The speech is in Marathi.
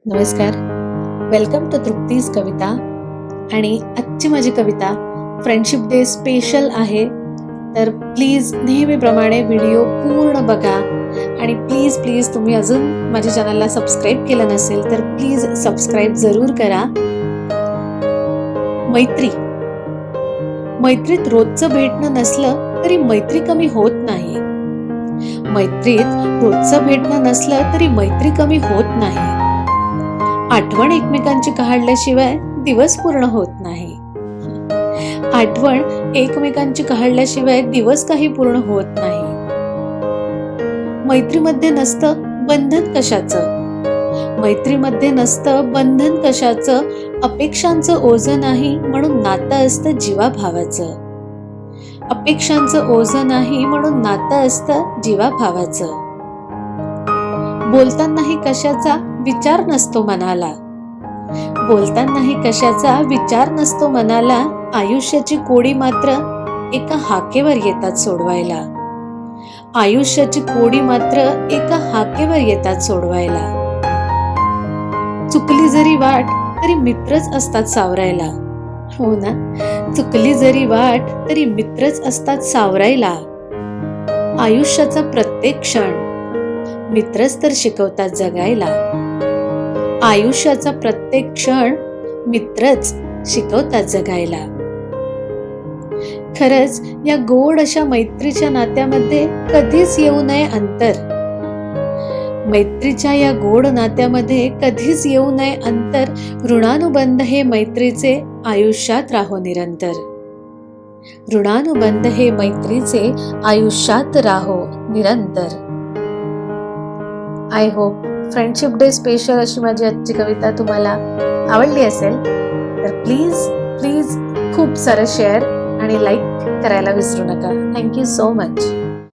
नमस्कार. वेलकम टू तृप्तीज कविता. आणि आजची माझी कविता फ्रेंडशिप डे स्पेशल आहे. तर प्लीज नेहमीप्रमाणे व्हिडिओ पूर्ण बघा आणि प्लीज प्लीज तुम्ही अजून माझ्या चॅनलला सबस्क्राईब केलं नसेल तर प्लीज सबस्क्राईब जरूर करा. मैत्री. मैत्रीत रोजचं भेटणं नसलं तरी मैत्री कमी होत नाही. मैत्रीत रोजचं भेटणं नसलं तरी मैत्री कमी होत नाही. आठवण एकमेकांची काढल्याशिवाय दिवस पूर्ण होत नाही. आठवण एकमेकांची काढल्याशिवाय दिवस काही पूर्ण होत नाही. मैत्रीमध्ये नसतं बंधन कशाचं. मैत्रीमध्ये नसतं बंधन कशाचं. अपेक्षांचं ओझं नाही म्हणून नातं असतं जीवाभावाचं. अपेक्षांचं ओझं नाही म्हणून नातं असतं जीवाभावाचं. बोलतानाही कशाचा विचार नसतो मनाला. बोलतानाही कशाचा विचार नसतो मनाला. आयुष्याची कोडी मात्र एका हाकेवर येतात सोडवायला. आयुष्याची कोडी मात्र एका हाकेवर येतात सोडवायला. चुकली जरी वाट तरी मित्रच असतात सावरायला. हो ना, चुकली जरी वाट तरी मित्रच असतात सावरायला. आयुष्याचा प्रत्येक क्षण मित्रच तर शिकवतात जगायला. आयुष्याचा प्रत्येक क्षण मित्रच शिकवतात जगायला. खरंच या गोड अशा मैत्रीच्या नात्यामध्ये कधीच येऊ नये अंतर. मैत्रीच्या या गोड नात्यामध्ये कधीच येऊ नये अंतर. ऋणानुबंध हे मैत्रीचे आयुष्यात राहो निरंतर. ऋणानुबंध हे मैत्रीचे आयुष्यात राहो निरंतर. I hope friendship day special अशी माझी आजची कविता तुम्हाला आवडली असेल तर प्लीज प्लीज खूप सारं शेअर आणि लाईक करायला विसरू नका. Thank you so much.